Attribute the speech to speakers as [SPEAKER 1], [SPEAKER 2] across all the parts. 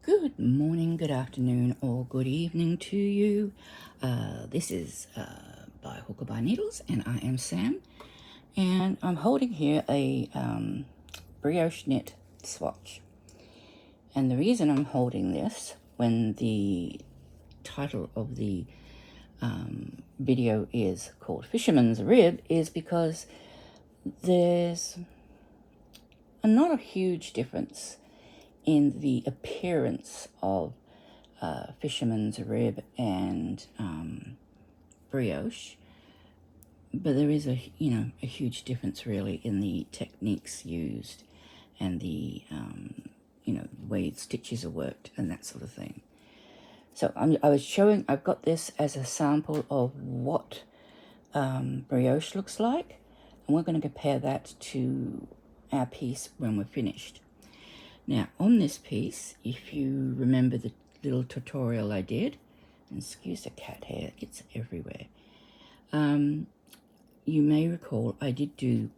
[SPEAKER 1] Good morning, good afternoon, or good evening to you. This is by Hook or by Needles, and I am Sam. And I'm holding here a brioche knit swatch. And the reason I'm holding this when the title of the video is called Fisherman's Rib is because there's not a huge difference in the appearance of Fisherman's Rib and brioche, but there is a huge difference really in the techniques used and the way stitches are worked and that sort of thing. So I've got this as a sample of what brioche looks like, and we're going to compare that to our piece when we're finished. Now, on this piece, if you remember the little tutorial I did, and excuse the cat hair, it's everywhere. You may recall I did do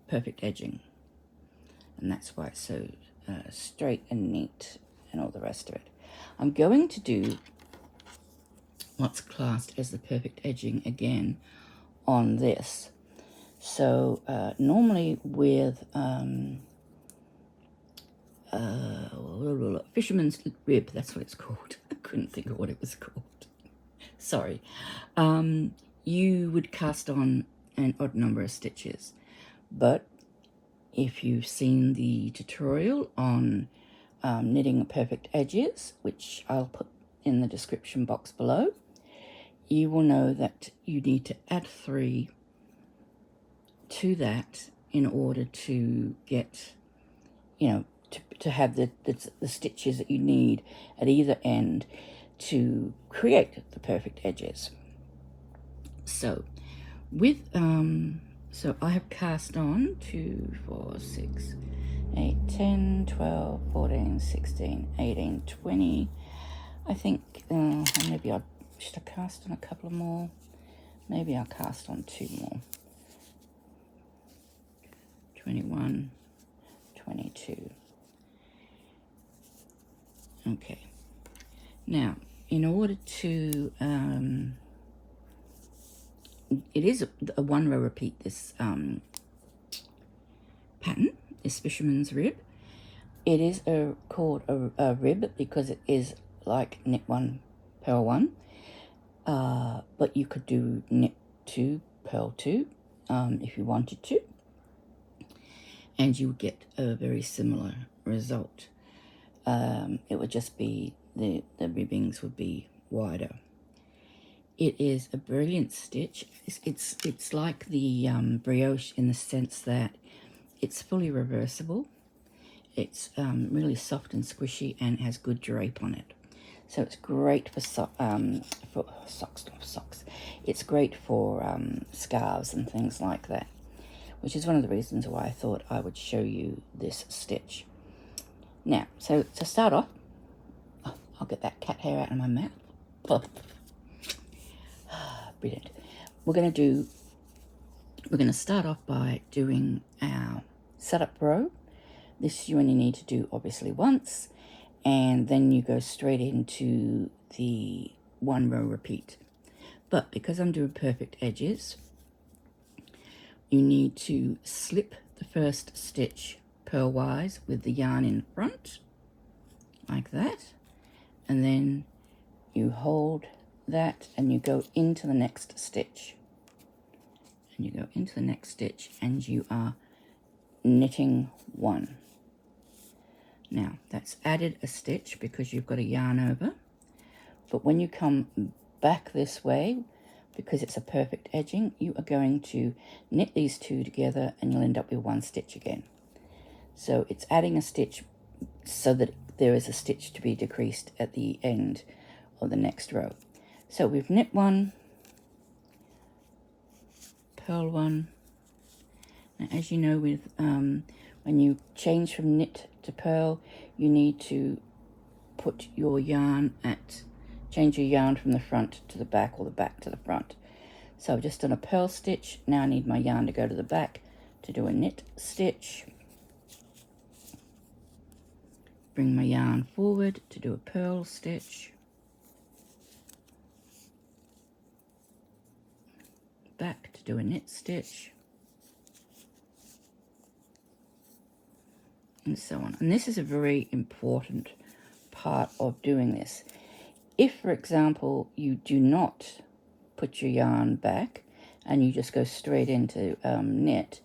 [SPEAKER 1] perfect edging, and that's why it's so straight and neat and all the rest of it. I'm going to do what's classed as the perfect edging again on this. So normally with Fisherman's Rib, that's what it's called. I couldn't think of what it was called. Sorry. You would cast on an odd number of stitches, but if you've seen the tutorial on knitting perfect edges, which I'll put in the description box below, you will know that you need to add 3 to that in order to get, to have the stitches that you need at either end to create the perfect edges. So with so I have cast on 2, 4, 6, 8, 10, 12, 14, 16, 18, 20. I think maybe should I cast on a couple more? Maybe I'll cast on 2 more. 21, 22. Okay. Now, in order to it is a 1 row repeat, this pattern, this Fisherman's Rib. It is called a rib because it is like knit 1, purl 1, but you could do knit 2, purl 2 if you wanted to, and you would get a very similar result. It would just be the ribbings would be wider. It is a brilliant stitch. It's like the brioche in the sense that it's fully reversible. It's really soft and squishy and has good drape on it. So it's great for socks. It's great for scarves and things like that, which is one of the reasons why I thought I would show you this stitch. Now, so to start off, I'll get that cat hair out of my mouth. Brilliant. We're going to start off by doing our setup row. This you only need to do obviously once, and then you go straight into the 1 row repeat. But because I'm doing perfect edges, you need to slip the first stitch purlwise with the yarn in front, like that, and then you hold that and you go into the next stitch, and you go into the next stitch, and you are knitting 1. Now that's added a stitch because you've got a yarn over, but when you come back this way, because it's a perfect edging, you are going to knit these 2 together and you'll end up with 1 stitch again. So it's adding a stitch so that there is a stitch to be decreased at the end of the next row. So we've knit 1, purl 1. Now, as you know, with when you change from knit to purl, you need to put your yarn change your yarn from the front to the back or the back to the front. So I've just done a purl stitch. Now I need my yarn to go to the back to do a knit stitch. bring my yarn forward to do a purl stitch, back to do a knit stitch, and so on. And this is a very important part of doing this. If, for example, you do not put your yarn back and you just go straight into knit,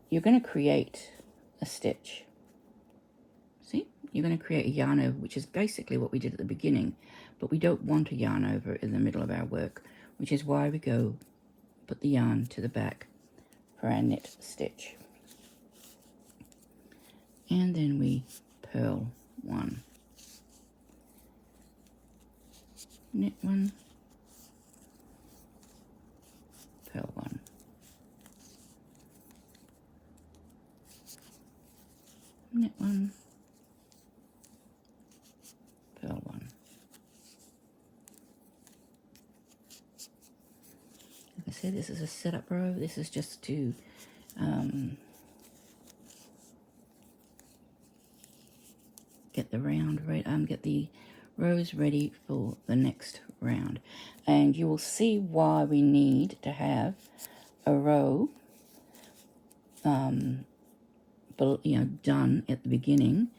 [SPEAKER 1] you're going to create a stitch. See? You're going to create a yarn over, which is basically what we did at the beginning, but we don't want a yarn over in the middle of our work, which is why we go put the yarn to the back for our knit stitch. And then we purl one, knit one, purl one, knit one, purl one. Like I said, this is a setup row. This is just to get the round right, get the rows ready for the next round. And you will see why we need to have a row done at the beginning,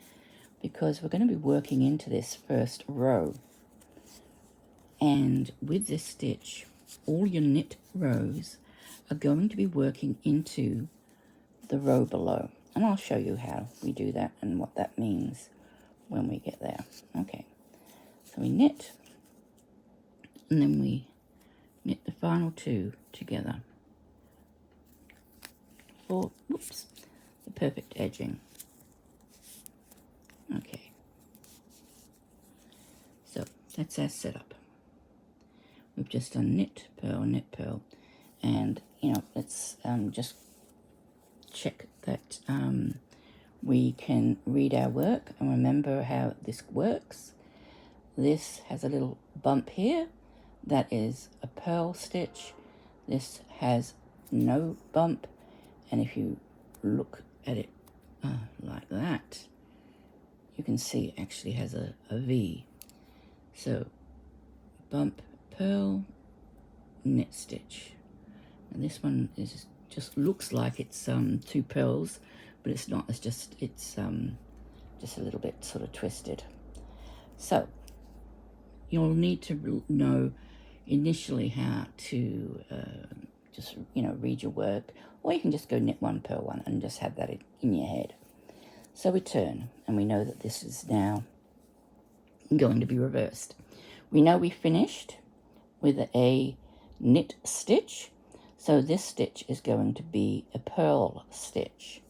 [SPEAKER 1] because we're going to be working into this first row. And with this stitch, all your knit rows are going to be working into the row below. And I'll show you how we do that and what that means when we get there. Okay, so we knit, and then we knit the final two together for, whoops, the perfect edging. Okay, so that's our setup. We've just done knit, purl, and let's just check that we can read our work and remember how this works. This has a little bump here. That is a purl stitch. This has no bump, and if you look at it like that, you can see it actually has a V. So bump, purl, knit stitch. And this one is just looks like it's two purls, but it's not. It's just a little bit sort of twisted. So you'll need to know initially how to just read your work, or you can just go knit one, purl one, and just have that in your head. So we turn, and we know that this is now going to be reversed. We know we finished with a knit stitch, so this stitch is going to be a purl stitch.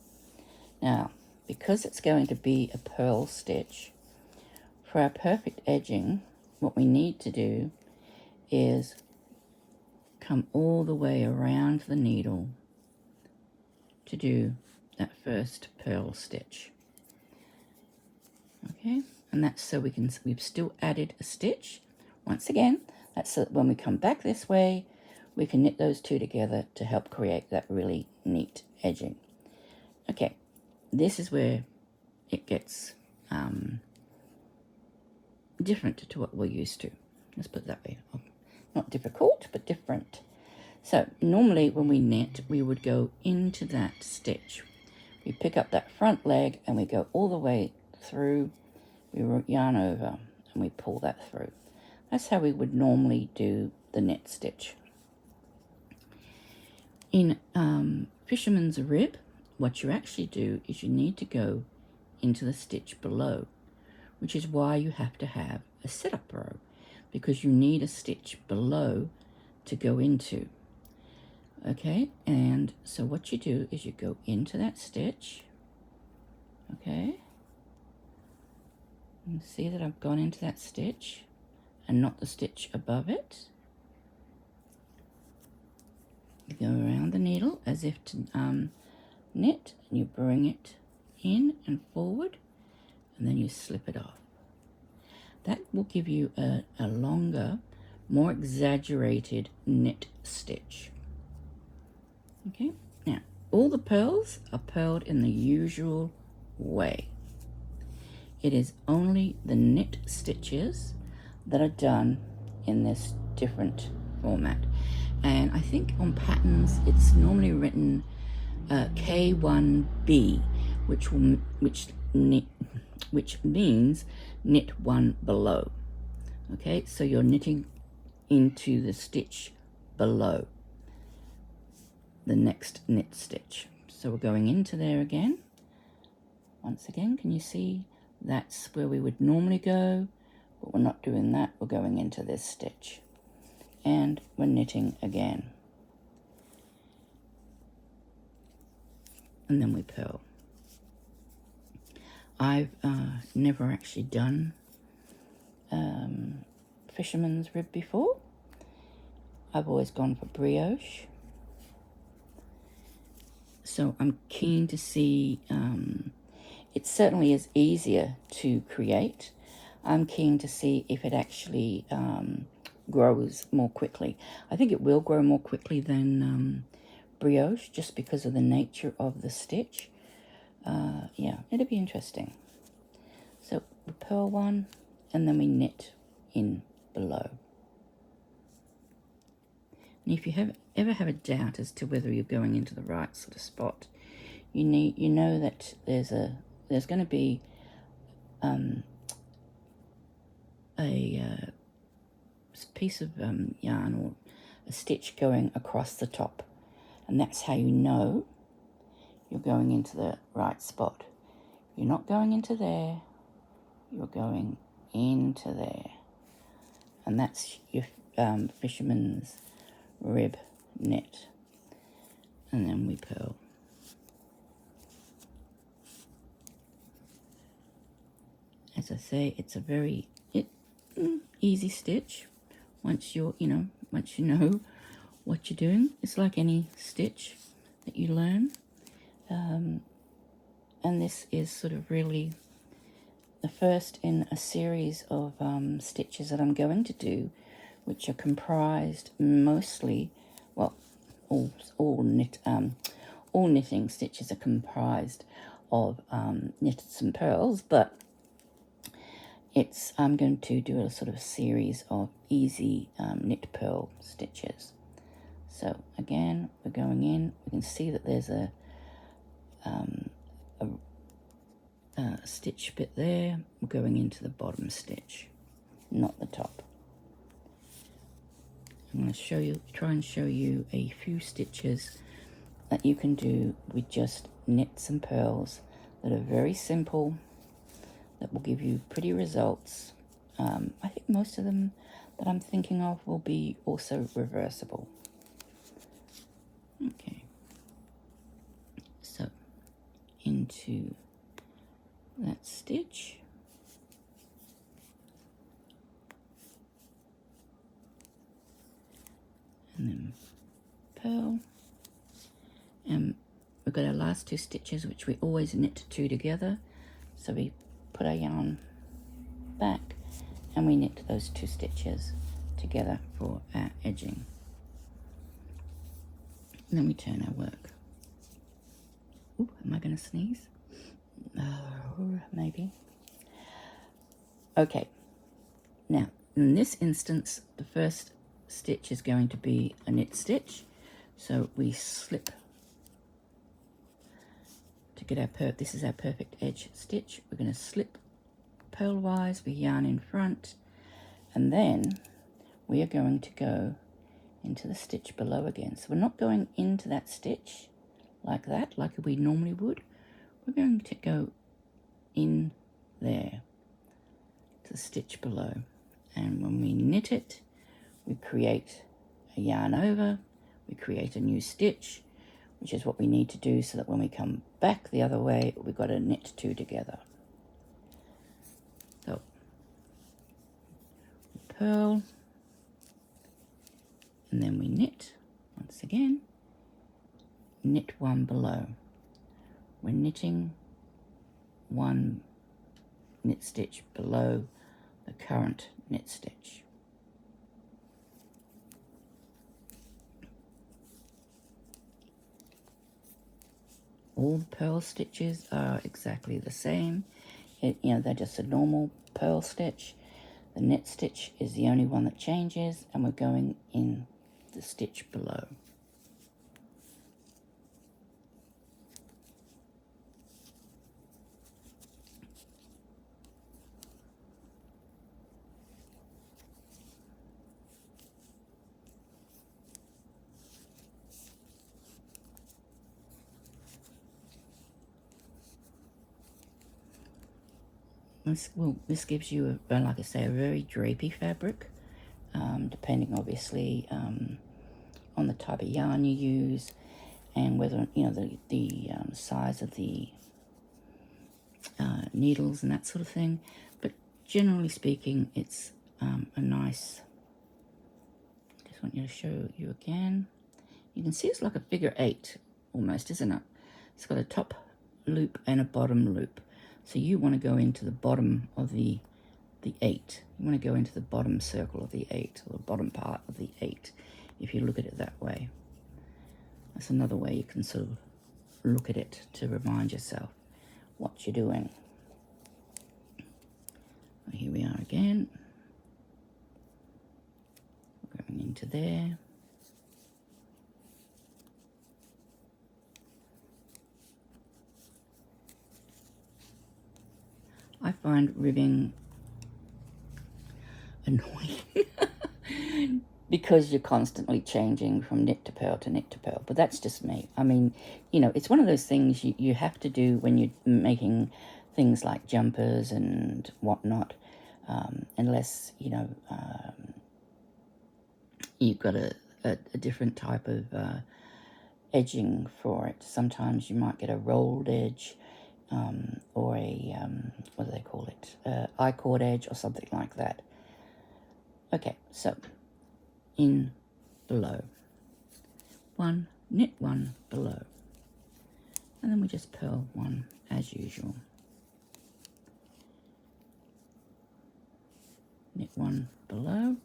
[SPEAKER 1] Now, because it's going to be a purl stitch, for our perfect edging, what we need to do is come all the way around the needle to do that first purl stitch. Okay, and that's so we've still added a stitch. Once again, that's so that when we come back this way, we can knit those two together to help create that really neat edging. Okay, this is where it gets different to what we're used to. Let's put it that way. Not difficult, but different. So normally when we knit, we would go into that stitch. We pick up that front leg and we go all the way through. We yarn over and we pull that through. That's how we would normally do the knit stitch. In Fisherman's Rib, what you actually do is you need to go into the stitch below, which is why you have to have a setup row, because you need a stitch below to go into. Okay, and so what you do is you go into that stitch. Okay, and see that I've gone into that stitch and not the stitch above it. You go around the needle as if to knit, and you bring it in and forward, and then you slip it off. That will give you a longer, more exaggerated knit stitch. Okay, now all the purls are purled in the usual way. it is only the knit stitches that are done in this different format. And I think on patterns it's normally written K1B, which means knit one below. Okay, so you're knitting into the stitch below the next knit stitch. So we're going into there again. Once again, can you see that's where we would normally go, but we're not doing that. We're going into this stitch and we're knitting again, and then we purl. I've never actually done Fisherman's Rib before. I've always gone for brioche. So I'm keen to see, it certainly is easier to create. I'm keen to see if it actually grows more quickly. I think it will grow more quickly than brioche, just because of the nature of the stitch. Yeah, it'll be interesting. So we purl one, and then we knit in below. And if you ever have a doubt as to whether you're going into the right sort of spot, you know that there's going to be a piece of yarn or a stitch going across the top, and that's how you know you're going into the right spot. You're not going into there, you're going into there, and that's your Fisherman's Rib knit. And then we purl. As I say, it's a very easy stitch once you know what you're doing. It's like any stitch that you learn, and this is sort of really the first in a series of stitches that I'm going to do, which are comprised mostly, well, all knitting stitches are comprised of knits and purls, but I'm going to do a sort of series of easy knit purl stitches. So again, we're going in. We can see that there's a stitch bit there. We're going into the bottom stitch, not the top. I'm going to try and show you a few stitches that you can do with just knits and purls that are very simple, that will give you pretty results. I think most of them that I'm thinking of will be also reversible. Okay, so into that stitch, and then purl, and we've got our last two stitches, which we always knit two together. So we put our yarn back and we knit those two stitches together for our edging, and then we turn our work. Ooh, am I going to sneeze? Maybe. Okay, now in this instance the first stitch is going to be a knit stitch, so we slip to get our this is our perfect edge stitch. We're going to slip purlwise with yarn in front, and then we are going to go into the stitch below again. So we're not going into that stitch like that, like we normally would. We're going to go in there to the stitch below, and when we knit it, we create a yarn over, we create a new stitch, which is what we need to do so that when we come back the other way, we've got to knit two together. So we purl, and then we knit once again, knit one below. We're knitting one knit stitch below the current knit stitch. All the purl stitches are exactly the same. they're just a normal purl stitch. The knit stitch is the only one that changes, and we're going in the stitch below. This gives you, like I say, a very drapey fabric, depending obviously on the type of yarn you use and whether, the size of the needles and that sort of thing. But generally speaking, it's a nice, just want you to show you again. You can see it's like a figure 8 almost, isn't it? It's got a top loop and a bottom loop. So you want to go into the bottom of the 8. You want to go into the bottom circle of the 8, or the bottom part of the 8, if you look at it that way. That's another way you can sort of look at it to remind yourself what you're doing. Here we are again. Going into there. I find ribbing annoying because you're constantly changing from knit to purl to knit to purl, but that's just me. I mean, it's one of those things you have to do when you're making things like jumpers and whatnot, unless, you've got a different type of edging for it. Sometimes you might get a rolled edge, or a, what do they call it, I-cord edge or something like that. Okay, so in below, knit one below, and then we just purl one as usual. Knit one below,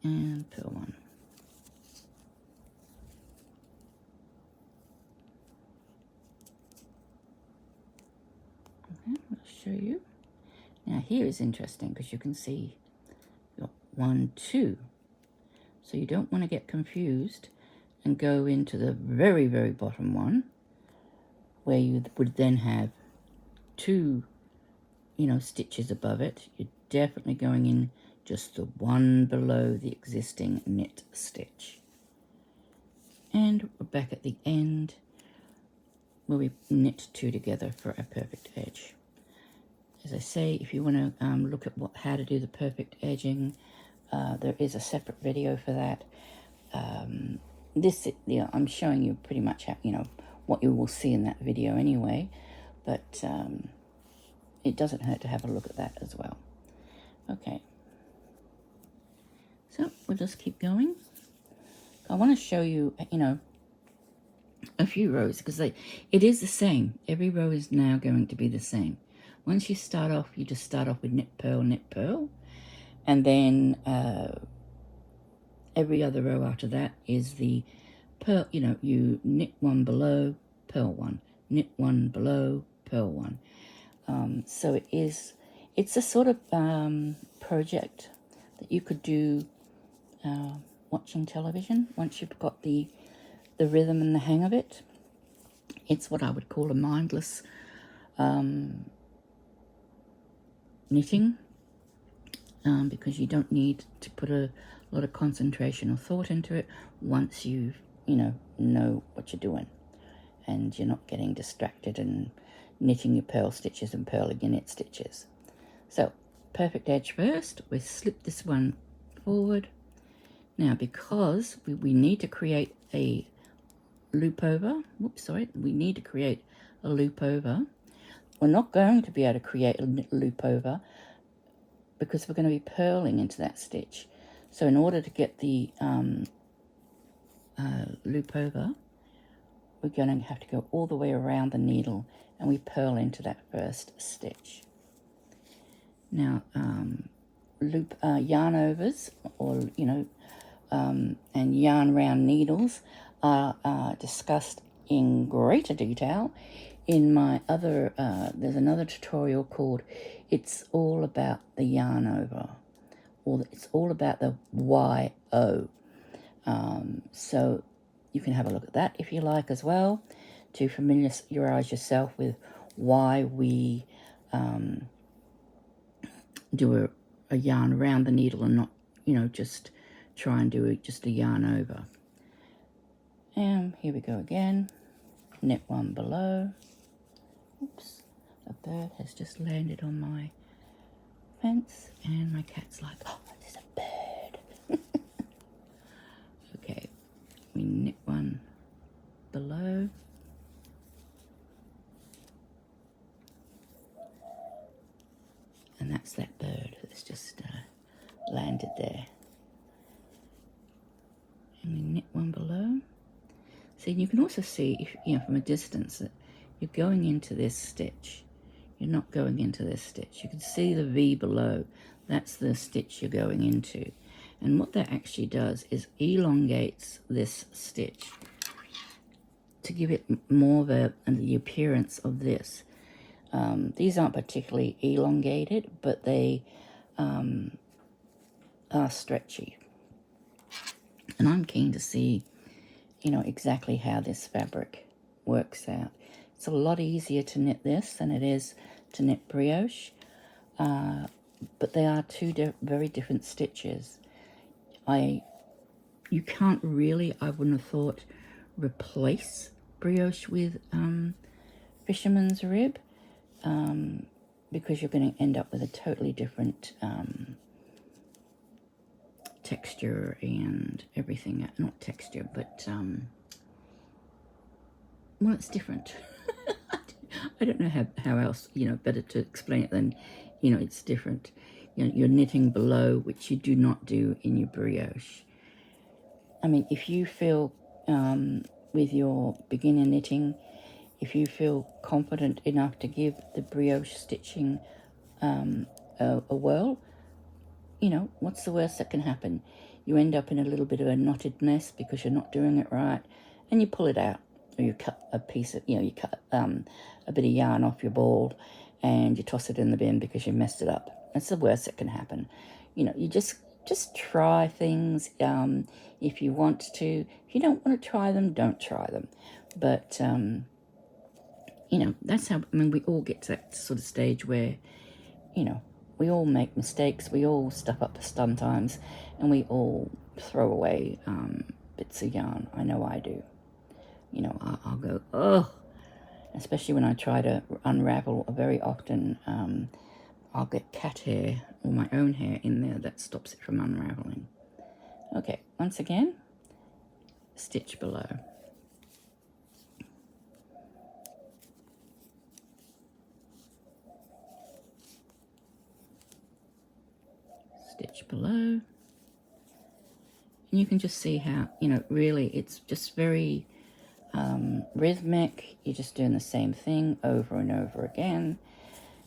[SPEAKER 1] and purl one. Okay, I'll show you. Now here is interesting because you can see you've got 1, 2. So you don't want to get confused and go into the very, very bottom one where you would then have 2, stitches above it. You're definitely going in just the one below the existing knit stitch. And we're back at the end where we knit 2 together for a perfect edge. As I say, if you want to look at how to do the perfect edging, there is a separate video for that. I'm showing you pretty much how, what you will see in that video anyway, but it doesn't hurt to have a look at that as well. Okay, so we'll just keep going. I want to show you, a few rows because it is the same. Every row is now going to be the same. Once you start off, you just start off with knit, purl, and then every other row after that is the purl. You knit one below, purl one, knit one below, purl one. So it's a sort of project that you could do watching television once you've got the rhythm and the hang of it. It's what I would call a mindless knitting, because you don't need to put a lot of concentration or thought into it once you know what you're doing, and you're not getting distracted and knitting your purl stitches and purling your knit stitches. So perfect edge first, we slip this one forward. Now because we need to create a loop over, we need to create a loop over. We're not going to be able to create a loop over because we're going to be purling into that stitch. So in order to get the loop over, we're going to have to go all the way around the needle and we purl into that first stitch. Now yarn overs, or and yarn round needles are discussed in greater detail in my other, there's another tutorial called It's All About the Yarn Over, or It's All About the YO. So you can have a look at that if you like as well, to familiarize yourself with why we do a yarn around the needle and not, you know, just try and do it just a yarn over. And here we go again, knit one below. Oops, a bird has just landed on my fence and my cat's like, oh, there's a bird. Okay, we knit one below. And that's that bird that's just landed there. And we knit one below. So you can also see, if you know, from a distance, that you're going into this stitch. You're not going into this stitch. You can see the V below. That's the stitch you're going into. And what that actually does is elongates this stitch to give it more of the appearance of this. These aren't particularly elongated, but they are stretchy. And I'm keen to see, you know, exactly how this fabric works out. It's a lot easier to knit this than it is to knit brioche, but they are two very different stitches. You can't really, I wouldn't have thought, replace brioche with Fisherman's Rib, because you're going to end up with a totally different texture and everything. Not texture, but well, it's different. I don't know how else, you know, better to explain it than, you know, it's different. You know, you're knitting below, which you do not do in your brioche. I mean, if you feel with your beginner knitting, if you feel confident enough to give the brioche stitching a whirl, you know, what's the worst that can happen? You end up in a little bit of a knotted mess because you're not doing it right, and you pull it out, or you cut a piece of, you know, you cut a bit of yarn off your ball and you toss it in the bin because you messed it up. That's the worst that can happen. You know, you just try things if you want to. If you don't want to try them, don't try them. But you know, that's how, I mean, we all get to that sort of stage where, you know, we all make mistakes, we all stuff up sometimes, and we all throw away bits of yarn. I know I do. You know, I'll go, ugh, especially when I try to unravel. Very often I'll get cat hair or my own hair in there that stops it from unraveling. Okay, once again, stitch below. Stitch below. And you can just see how, you know, really it's just very rhythmic. You're just doing the same thing over and over again.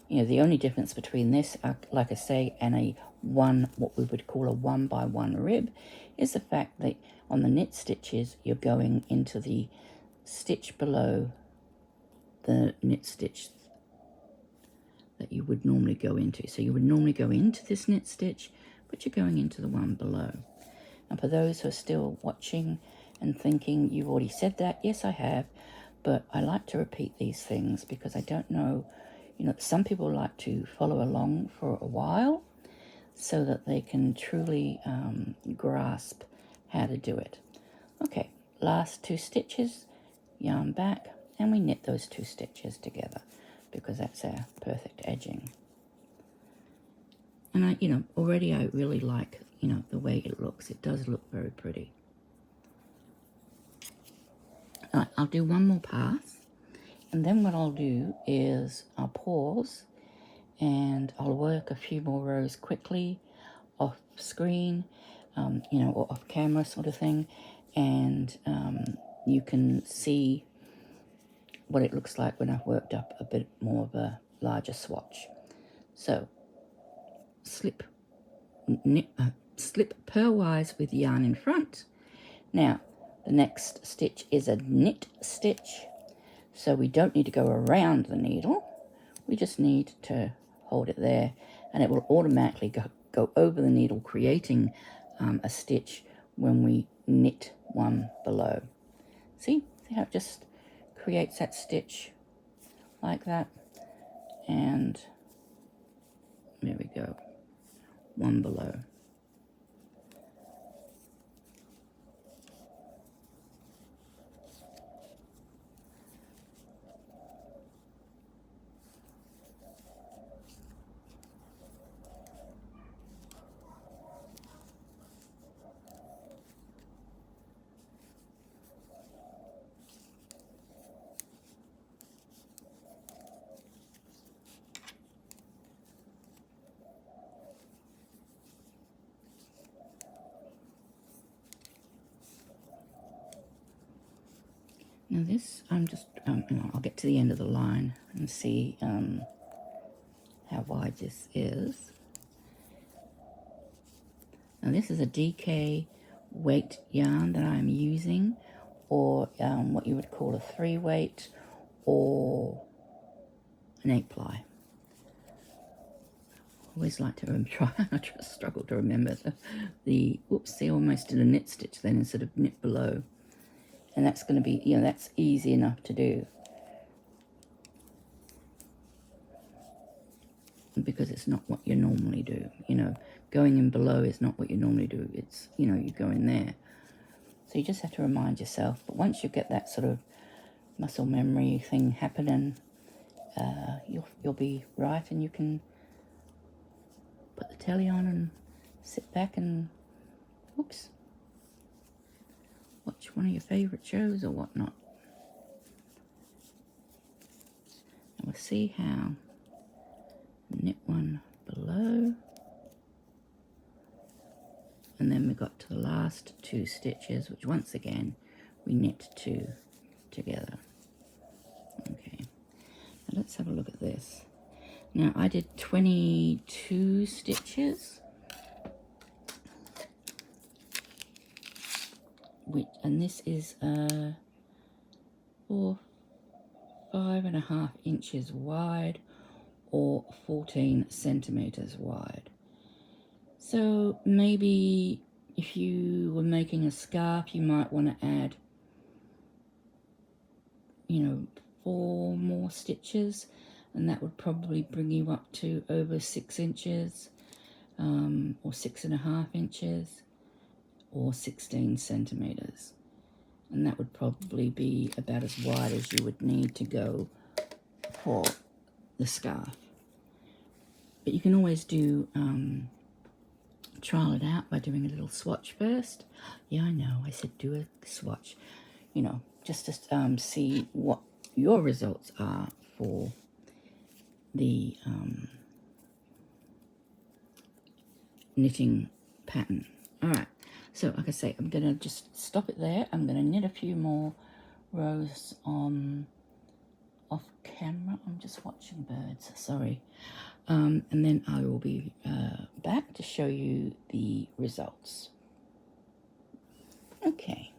[SPEAKER 1] You know, the only difference between this, like I say, and what we would call a 1x1 rib is the fact that on the knit stitches, you're going into the stitch below the knit stitch that you would normally go into. So you would normally go into this knit stitch, but you're going into the one below. And for those who are still watching and thinking you've already said that, yes, I have, but I like to repeat these things because I don't know, you know, some people like to follow along for a while so that they can truly grasp how to do it. Okay, last 2 stitches, yarn back, and we knit those 2 stitches together because that's our perfect edging. And I, you know, already I really like, you know, the way it looks. It does look very pretty. All right, I'll do one more pass, and then what I'll do is I'll pause and I'll work a few more rows quickly off screen, you know, or off camera sort of thing, and you can see what it looks like when I've worked up a bit more of a larger swatch. So slip purlwise with yarn in front. Now the next stitch is a knit stitch, So we don't need to go around the needle. We just need to hold it there, and it will automatically go over the needle, creating a stitch when we knit one below. See how it just creates that stitch like that, and there we go, one below. Now this, I'm just, I'll get to the end of the line and see how wide this is. Now this is a DK weight yarn that I'm using, or what you would call a 3-weight or an 8-ply. Always like to try, I struggle to remember the oops, see, I almost did a knit stitch then instead of knit below. And that's going to be, that's easy enough to do, because it's not what you normally do. Going in below is not what you normally do. It's, you go in there. So you just have to remind yourself. But once you get that sort of muscle memory thing happening, you'll be right, and you can put the telly on and sit back and, whoops, watch one of your favourite shows or whatnot. And we'll see how knit one below, and then we got to the last 2 stitches, which once again we knit 2 together. Okay, now let's have a look at this. Now I did 22 stitches, and this is 5.5 inches wide, or 14 centimeters wide. So maybe if you were making a scarf, you might want to add, 4 more stitches, and that would probably bring you up to over 6 inches, or 6.5 inches, or 16 centimeters. And that would probably be about as wide as you would need to go for the scarf. But you can always do, trial it out by doing a little swatch first. Yeah, I know, I said do a swatch, just to see what your results are for the knitting pattern. All right, so like I say, I'm gonna just stop it there. I'm gonna knit a few more rows off camera. I'm just watching birds, sorry. And then I will be back to show you the results. Okay.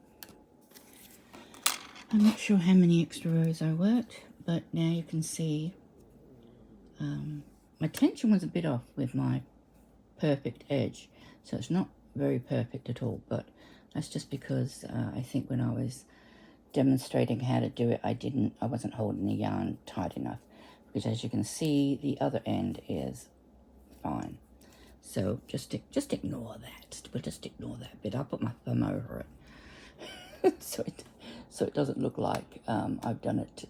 [SPEAKER 1] I'm not sure how many extra rows I worked, but now you can see my tension was a bit off with my perfect edge, so it's not very perfect at all, but that's just because I think when I was demonstrating how to do it, I wasn't holding the yarn tight enough, because as you can see, the other end is fine. So just ignore that. We'll just ignore that bit. I'll put my thumb over it so it doesn't look like I've done it,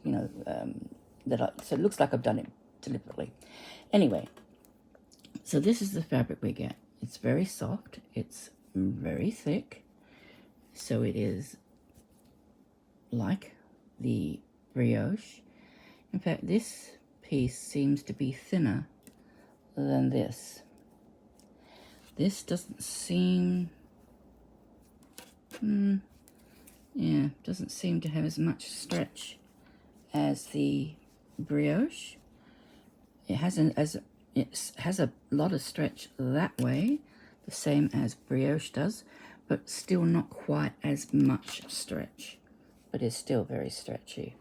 [SPEAKER 1] so it looks like I've done it deliberately. Anyway, so this is the fabric we get. It's very soft. It's very thick. So it is like the brioche. In fact, this piece seems to be thinner than this. This doesn't seem, doesn't seem to have as much stretch as the brioche. It has a lot of stretch that way, the same as brioche does, but still not quite as much stretch, but is still very stretchy.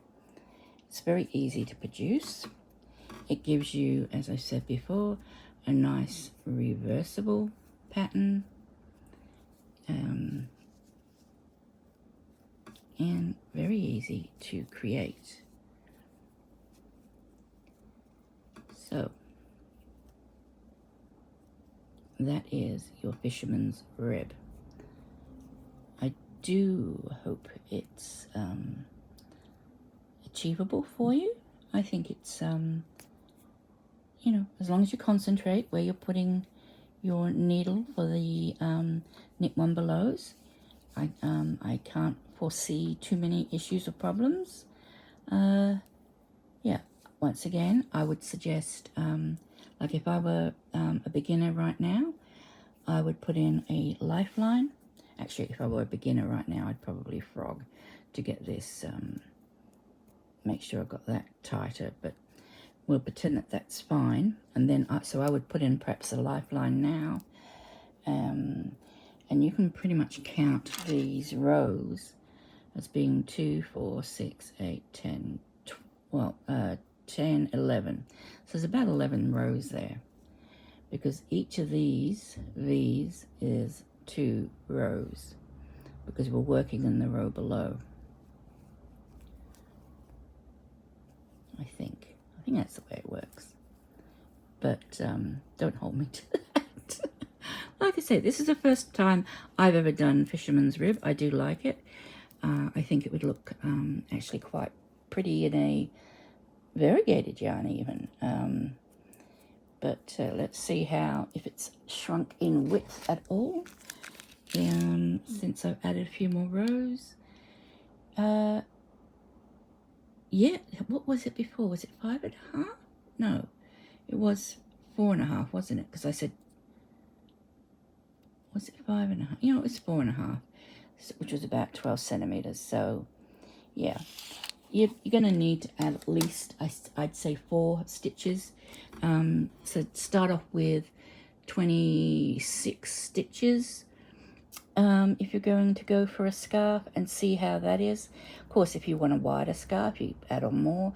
[SPEAKER 1] It's very easy to produce. It gives you, as I said before, a nice reversible pattern, and very easy to create. So that is your Fisherman's Rib. I do hope it's achievable for you. I think it's you know, as long as you concentrate where you're putting your needle for the knit one belows, I can't foresee too many issues or problems. Yeah, once again, I would suggest, like if I were a beginner right now, I would put in a lifeline. Actually, if I were a beginner right now, I'd probably frog to get this, make sure I got that tighter, but we'll pretend that that's fine. And then, so I would put in perhaps a lifeline now, and you can pretty much count these rows as being 2, 4, 6, 8, 10, 10, 11. So there's about 11 rows there, because each of these is 2 rows, because we're working in the row below. I think that's the way it works, but don't hold me to that. Like I said, this is the first time I've ever done Fisherman's Rib. I do like it. I think it would look actually quite pretty in a variegated yarn even. But let's see if it's shrunk in width at all, since I've added a few more rows. Yeah, what was it before? Was it 5.5? No, it was 4.5, wasn't it? Because I said, was it 5.5? You know, it was 4.5, which was about 12 centimeters. So, yeah, you're going to need to add at least, I'd say 4 stitches. So start off with 26 stitches. If you're going to go for a scarf, and see how that is. Of course, if you want a wider scarf, you add on more.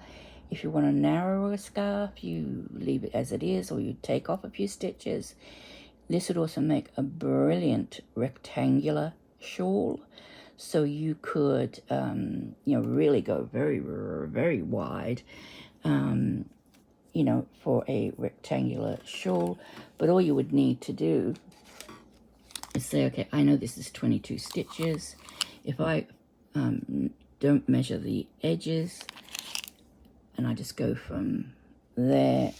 [SPEAKER 1] If you want a narrower scarf, you leave it as it is, or you take off a few stitches. This would also make a brilliant rectangular shawl. So you could, you know, really go very, very wide, you know, for a rectangular shawl. But all you would need to do is say, okay, I know this is 22 stitches. If I don't measure the edges, and I just go from there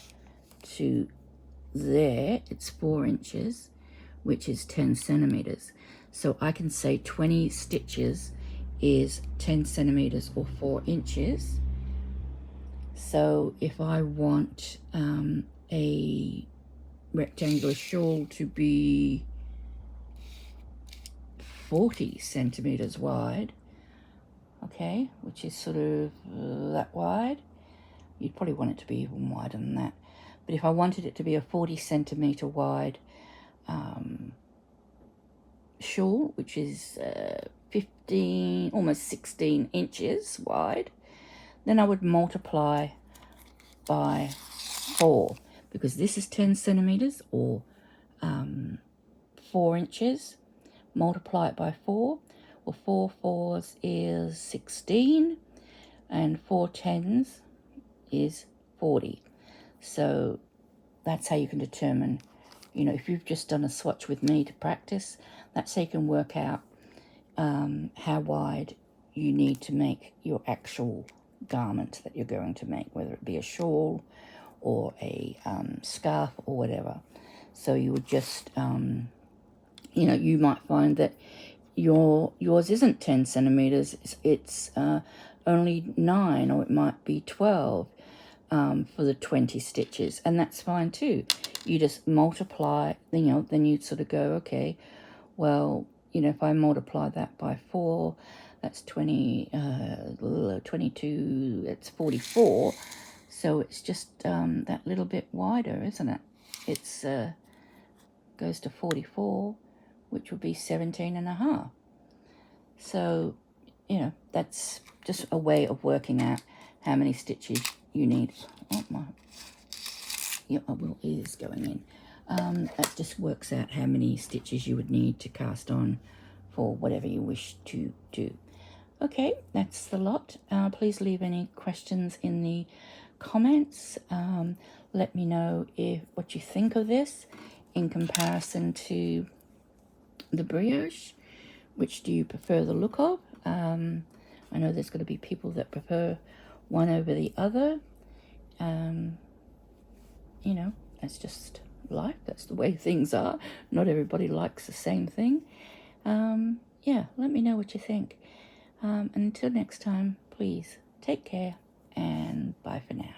[SPEAKER 1] to there, it's 4 inches, which is 10 centimeters. So I can say 20 stitches is 10 centimeters or 4 inches. So if I want a rectangular shawl to be 40 centimeters wide, okay, which is sort of that wide. You'd probably want it to be even wider than that. But if I wanted it to be a 40 centimeter wide shawl, which is 15, almost 16 inches wide, then I would multiply by 4, because this is 10 centimeters or 4 inches. Multiply it by 4. Well, 4 4s is 16, and 4 10s is 40. So that's how you can determine, you know, if you've just done a swatch with me to practice, that's how you can work out how wide you need to make your actual garment that you're going to make, whether it be a shawl or a scarf or whatever. So you would just, you know, you might find that yours isn't 10 centimeters, it's only 9, or it might be 12 for the 20 stitches, and that's fine too. You just multiply, you know, then you sort of go, okay, well, you know, if I multiply that by 4, that's 22, it's 44. So it's just that little bit wider, isn't it? It's goes to 44, which would be 17.5. So, you know, that's just a way of working out how many stitches you need. Oh my, yeah, my will is going in. That just works out how many stitches you would need to cast on for whatever you wish to do. Okay, that's the lot. Please leave any questions in the comments. Let me know what you think of this in comparison to the brioche. Which do you prefer the look of? I know there's going to be people that prefer one over the other. You know, that's just life. That's the way things are. Not everybody likes the same thing. Yeah, let me know what you think. And until next time, please take care and bye for now.